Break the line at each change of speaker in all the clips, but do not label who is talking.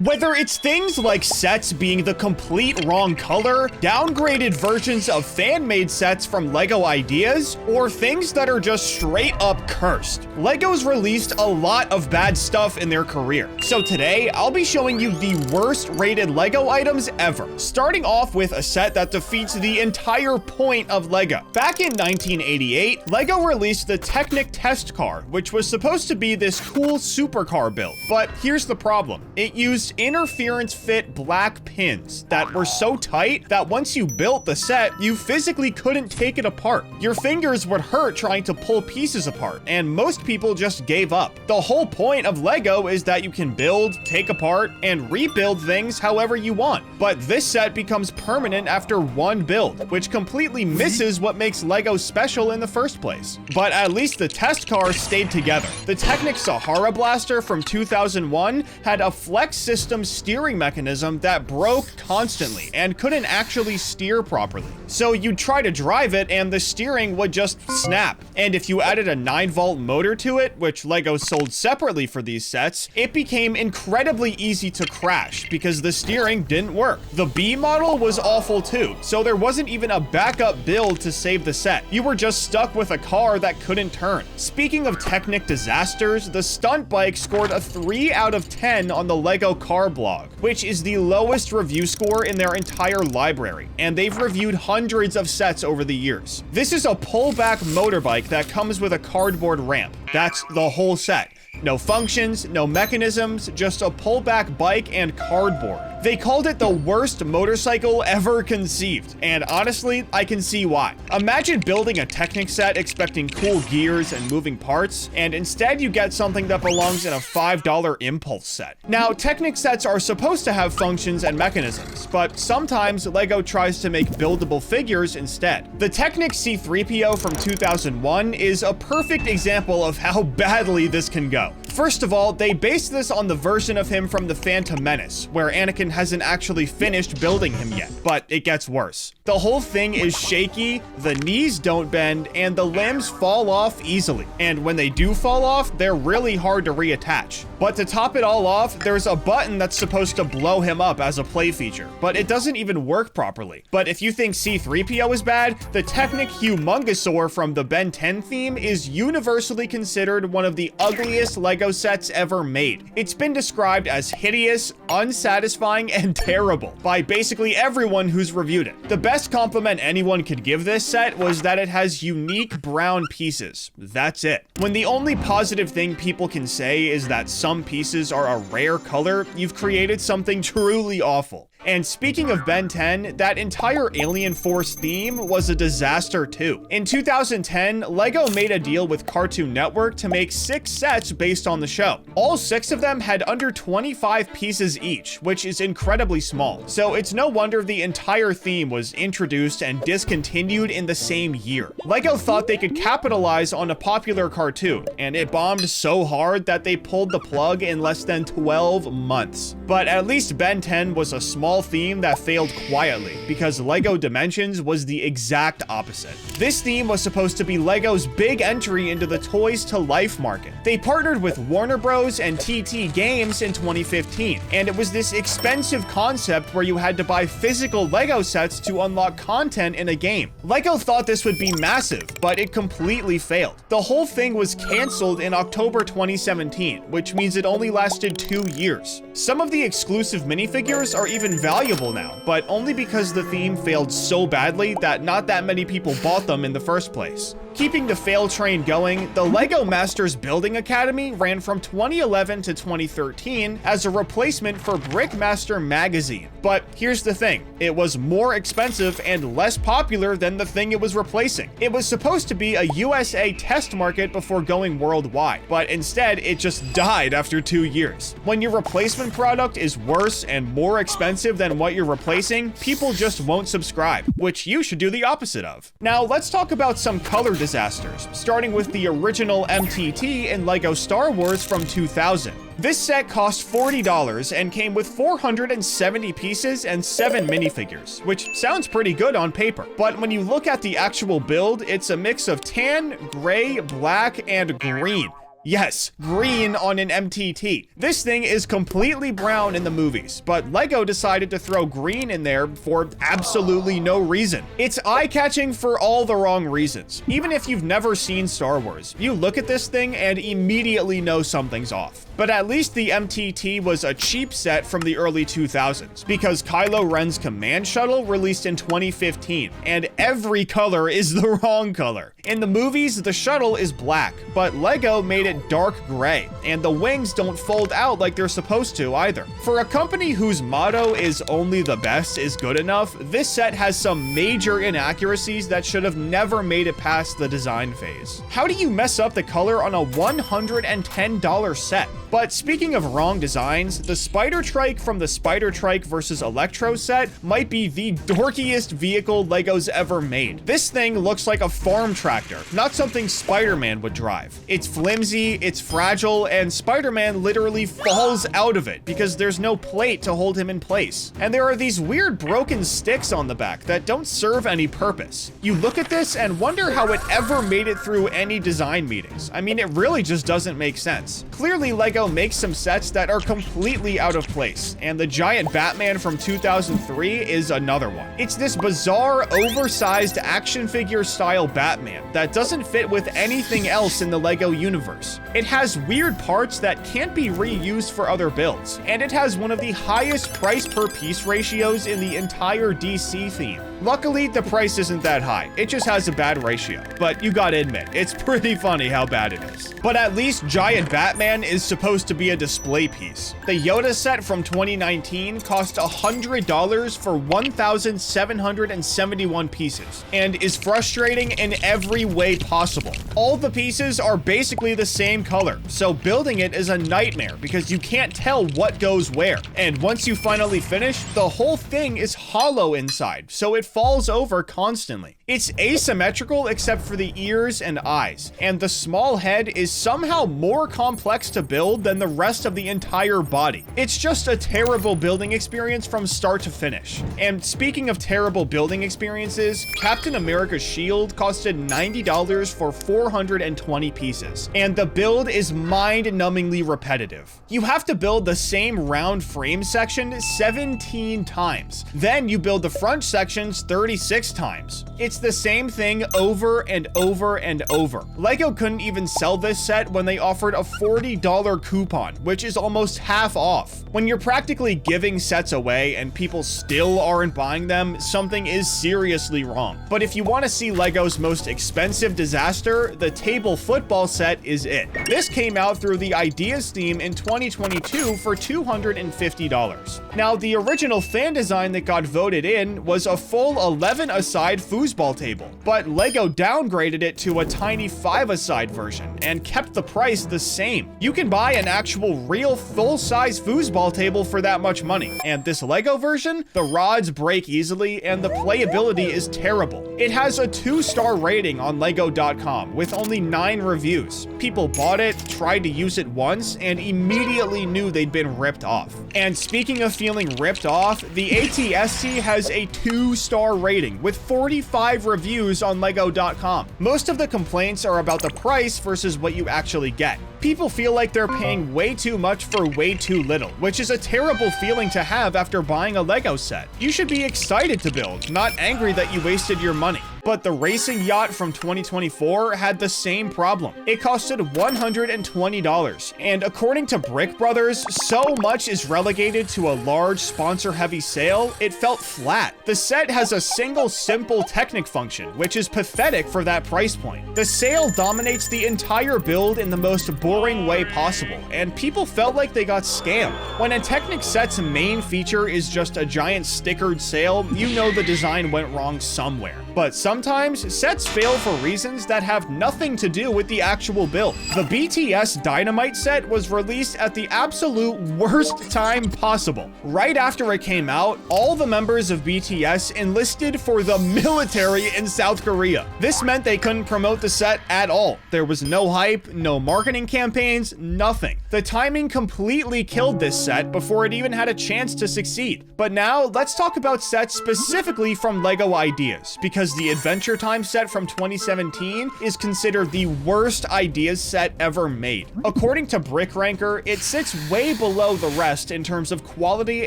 Whether it's things like sets being the complete wrong color, downgraded versions of fan-made sets from LEGO Ideas, or things that are just straight up cursed, LEGO's released a lot of bad stuff in their career. So today, I'll be showing you the worst rated LEGO items ever, starting off with a set that defeats the entire point of LEGO. Back in 1988, LEGO released the Technic test car, which was supposed to be this cool supercar build. But here's the problem. It used interference fit black pins that were so tight that once you built the set, you physically couldn't take it apart. Your fingers would hurt trying to pull pieces apart, and most people just gave up. The whole point of LEGO is that you can build, take apart, and rebuild things however you want. But this set becomes permanent after one build, which completely misses what makes LEGO special in the first place. But at least the test car stayed together. The Technic Sahara Blaster from 2001 had a flex system steering mechanism that broke constantly and couldn't actually steer properly. So you'd try to drive it and the steering would just snap. And if you added a 9-volt motor to it, which LEGO sold separately for these sets, it became incredibly easy to crash because the steering didn't work. The B model was awful too, so there wasn't even a backup build to save the set. You were just stuck with a car that couldn't turn. Speaking of Technic disasters, the stunt bike scored a 3 out of 10 on the LEGO car blog, which is the lowest review score in their entire library, and they've reviewed hundreds of sets over the years. This is a pullback motorbike that comes with a cardboard ramp. That's the whole set. No functions, no mechanisms, just a pullback bike and cardboard. They called it the worst motorcycle ever conceived, and honestly, I can see why. Imagine building a Technic set expecting cool gears and moving parts, and instead you get something that belongs in a $5 impulse set. Now, Technic sets are supposed to have functions and mechanisms, but sometimes LEGO tries to make buildable figures instead. The Technic C-3PO from 2001 is a perfect example of how badly this can go. First of all, they based this on the version of him from The Phantom Menace, where Anakin hasn't actually finished building him yet, but it gets worse. The whole thing is shaky, the knees don't bend, and the limbs fall off easily. And when they do fall off, they're really hard to reattach. But to top it all off, there's a button that's supposed to blow him up as a play feature, but it doesn't even work properly. But if you think C-3PO is bad, the Technic Humongosaur from the Ben 10 theme is universally considered one of the ugliest LEGO sets ever made. It's been described as hideous, unsatisfying, and terrible by basically everyone who's reviewed it. The best compliment anyone could give this set was that it has unique brown pieces. That's it. When the only positive thing people can say is that some pieces are a rare color, you've created something truly awful. And speaking of Ben 10, that entire Alien Force theme was a disaster too. In 2010, LEGO made a deal with Cartoon Network to make 6 sets based on the show. All 6 of them had under 25 pieces each, which is incredibly small. So it's no wonder the entire theme was introduced and discontinued in the same year. LEGO thought they could capitalize on a popular cartoon, and it bombed so hard that they pulled the plug in less than 12 months. But at least Ben 10 was a small theme that failed quietly, because LEGO Dimensions was the exact opposite. This theme was supposed to be LEGO's big entry into the toys to life market. They partnered with Warner Bros. And TT Games in 2015, and it was this expensive concept where you had to buy physical LEGO sets to unlock content in a game. LEGO thought this would be massive, but it completely failed. The whole thing was canceled in October 2017, which means it only lasted 2 years. Some of the exclusive minifigures are even valuable now, but only because the theme failed so badly that not that many people bought them in the first place. Keeping the fail train going, the LEGO Masters Building Academy ran from 2011 to 2013 as a replacement for Brickmaster magazine. But here's the thing, it was more expensive and less popular than the thing it was replacing. It was supposed to be a USA test market before going worldwide, but instead it just died after 2 years. When your replacement product is worse and more expensive than what you're replacing, people just won't subscribe, which you should do the opposite of. Now let's talk about some color disasters, starting with the original MTT in LEGO Star Wars from 2000. This set cost $40 and came with 470 pieces and 7 minifigures, which sounds pretty good on paper. But when you look at the actual build, it's a mix of tan, gray, black, and green. Yes, green on an MTT. This thing is completely brown in the movies, but Lego decided to throw green in there for absolutely no reason. It's eye-catching for all the wrong reasons. Even if you've never seen Star Wars, you look at this thing and immediately know something's off. But at least the MTT was a cheap set from the early 2000s, because Kylo Ren's command shuttle released in 2015, and every color is the wrong color. In the movies, the shuttle is black, but Lego made it dark gray, and the wings don't fold out like they're supposed to either. For a company whose motto is only the best is good enough, this set has some major inaccuracies that should have never made it past the design phase. How do you mess up the color on a $110 set? But speaking of wrong designs, the Spider Trike from the Spider Trike vs. Electro set might be the dorkiest vehicle Lego's ever made. This thing looks like a farm tractor, not something Spider-Man would drive. It's flimsy, it's fragile, and Spider-Man literally falls out of it because there's no plate to hold him in place. And there are these weird broken sticks on the back that don't serve any purpose. You look at this and wonder how it ever made it through any design meetings. I mean, it really just doesn't make sense. Clearly, Lego makes some sets that are completely out of place, and the giant Batman from 2003 is another one. It's this bizarre, oversized action figure style Batman that doesn't fit with anything else in the Lego universe. It has weird parts that can't be reused for other builds, and it has one of the highest price per piece ratios in the entire DC theme. Luckily, the price isn't that high. It just has a bad ratio. But you gotta admit, it's pretty funny how bad it is. But at least Giant Batman is supposed to be a display piece. The Yoda set from 2019 cost $100 for 1,771 pieces, and is frustrating in every way possible. All the pieces are basically the same color, so building it is a nightmare because you can't tell what goes where. And once you finally finish, the whole thing is hollow inside, so it falls over constantly. It's asymmetrical except for the ears and eyes, and the small head is somehow more complex to build than the rest of the entire body. It's just a terrible building experience from start to finish. And speaking of terrible building experiences, Captain America's shield costed $90 for 420 pieces, and the build is mind-numbingly repetitive. You have to build the same round frame section 17 times. Then you build the front sections 36 times. It's the same thing over and over and over. Lego couldn't even sell this set when they offered a $40 coupon, which is almost half off. When you're practically giving sets away and people still aren't buying them, something is seriously wrong. But if you want to see Lego's most expensive disaster, the table football set is it. This came out through the Ideas theme in 2022 for $250. Now, the original fan design that got voted in was a full 11-a-side foosball table, but Lego downgraded it to a tiny 5-a-side version and kept the price the same. You can buy an actual real full-size foosball table for that much money, and this Lego version, the rods break easily and the playability is terrible. It has a 2-star rating on Lego.com with only 9 reviews. People bought it, tried to use it once, and immediately knew they'd been ripped off. And speaking of feeling ripped off, the ATST has a 2-star rating with 45 reviews on Lego.com. Most of the complaints are about the price versus what you actually get. People feel like they're paying way too much for way too little, which is a terrible feeling to have after buying a Lego set. You should be excited to build, not angry that you wasted your money. But the racing yacht from 2024 had the same problem. It costed $120, and according to Brick Brothers, so much is relegated to a large sponsor-heavy sale, it felt flat. The set has a single simple technic function, which is pathetic for that price point. The sail dominates the entire build in the most boring way possible, and people felt like they got scammed. When a technic set's main feature is just a giant stickered sail, you know the design went wrong somewhere. But sometimes, sets fail for reasons that have nothing to do with the actual build. The BTS Dynamite set was released at the absolute worst time possible. Right after it came out, all the members of BTS enlisted for the military in South Korea. This meant they couldn't promote the set at all. There was no hype, no marketing campaigns, nothing. The timing completely killed this set before it even had a chance to succeed. But now, let's talk about sets specifically from Lego Ideas, because the Adventure Time set from 2017 is considered the worst ideas set ever made. According to Brick Ranker, it sits way below the rest in terms of quality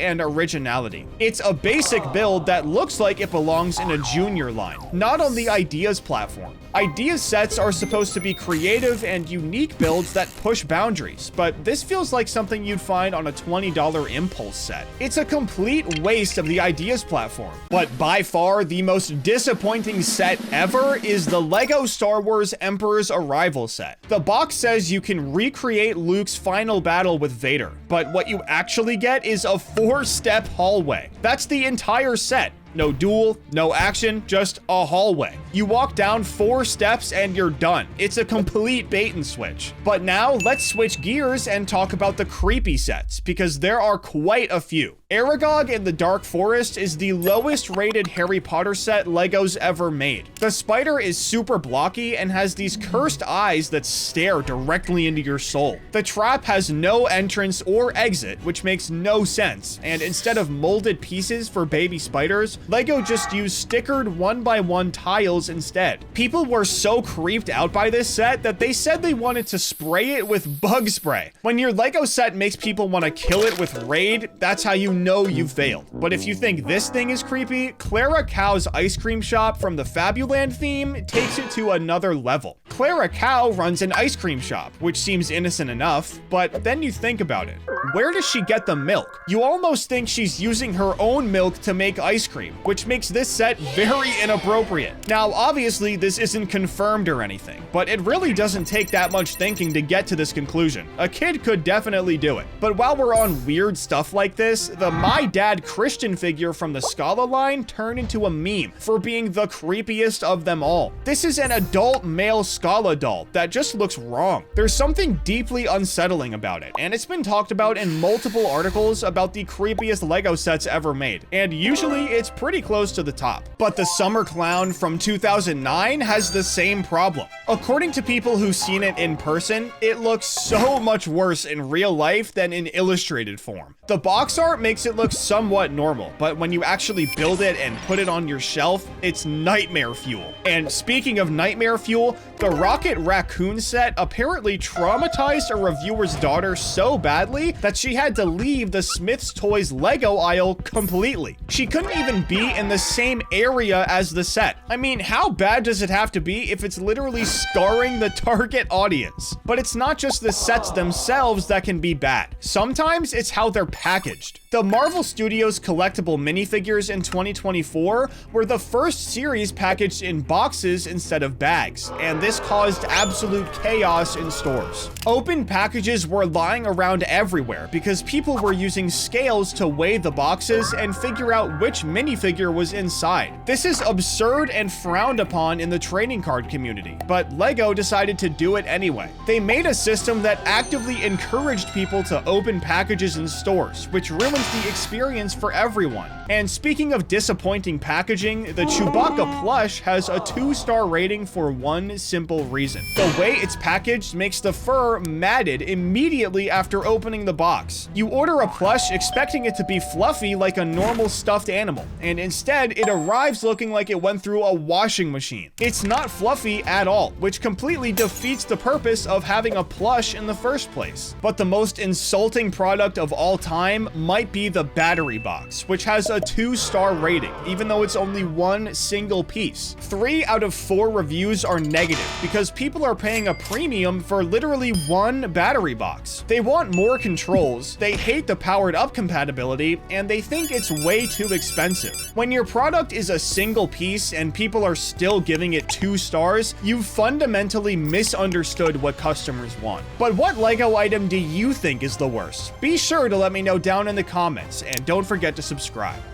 and originality. It's a basic build that looks like it belongs in a junior line, not on the Ideas platform. Ideas sets are supposed to be creative and unique builds that push boundaries, but this feels like something you'd find on a $20 impulse set. It's a complete waste of the Ideas platform. But by far, the most disappointing set ever is the LEGO Star Wars Emperor's Arrival set. The box says you can recreate Luke's final battle with Vader, but what you actually get is a 4-step hallway. That's the entire set. No duel, no action, just a hallway. You walk down 4 steps and you're done. It's a complete bait and switch. But now let's switch gears and talk about the creepy sets, because there are quite a few. Aragog in the Dark Forest is the lowest rated Harry Potter set LEGO's ever made. The spider is super blocky and has these cursed eyes that stare directly into your soul. The trap has no entrance or exit, which makes no sense, and instead of molded pieces for baby spiders, LEGO just used stickered 1x1 tiles instead. People were so creeped out by this set that they said they wanted to spray it with bug spray. When your LEGO set makes people want to kill it with Raid, that's how you know you failed. But if you think this thing is creepy, Clara Cow's ice cream shop from the Fabuland theme takes it to another level. Clara Cow runs an ice cream shop, which seems innocent enough, but then you think about it. Where does she get the milk? You almost think she's using her own milk to make ice cream, which makes this set very inappropriate. Now, obviously, this isn't confirmed or anything, but it really doesn't take that much thinking to get to this conclusion. A kid could definitely do it. But while we're on weird stuff like this, the My Dad Christian figure from the Scala line turned into a meme for being the creepiest of them all. This is an adult male Scala doll that just looks wrong. There's something deeply unsettling about it, and it's been talked about in multiple articles about the creepiest LEGO sets ever made, and usually it's pretty close to the top. But the Summer Clown from 2009 has the same problem. According to people who've seen it in person, it looks so much worse in real life than in illustrated form. The box art makes it look somewhat normal, but when you actually build it and put it on your shelf, it's nightmare fuel. And speaking of nightmare fuel, the Rocket Raccoon set apparently traumatized a reviewer's daughter so badly that she had to leave the Smith's Toys LEGO aisle completely. She couldn't even be in the same area as the set. I mean, how bad does it have to be if it's literally scarring the target audience? But it's not just the sets themselves that can be bad. Sometimes it's how they're packaged. The Marvel Studios collectible minifigures in 2024 were the first series packaged in boxes instead of bags, and this caused absolute chaos in stores. Open packages were lying around everywhere because people were using scales to weigh the boxes and figure out which minifigure was inside. This is absurd and frowned upon in the trading card community, but LEGO decided to do it anyway. They made a system that actively encouraged people to open packages in stores, which ruined the experience for everyone. And speaking of disappointing packaging, the Chewbacca plush has a 2-star rating for one simple reason. The way it's packaged makes the fur matted immediately after opening the box. You order a plush expecting it to be fluffy like a normal stuffed animal, and instead it arrives looking like it went through a washing machine. It's not fluffy at all, which completely defeats the purpose of having a plush in the first place. But the most insulting product of all time might be the battery box, which has a 2-star rating, even though it's only one single piece. 3 out of 4 reviews are negative because people are paying a premium for literally one battery box. They want more controls, they hate the powered up compatibility, and they think it's way too expensive. When your product is a single piece and people are still giving it 2 stars, you've fundamentally misunderstood what customers want. But what LEGO item do you think is the worst? Be sure to let me know down in the comments, and don't forget to subscribe.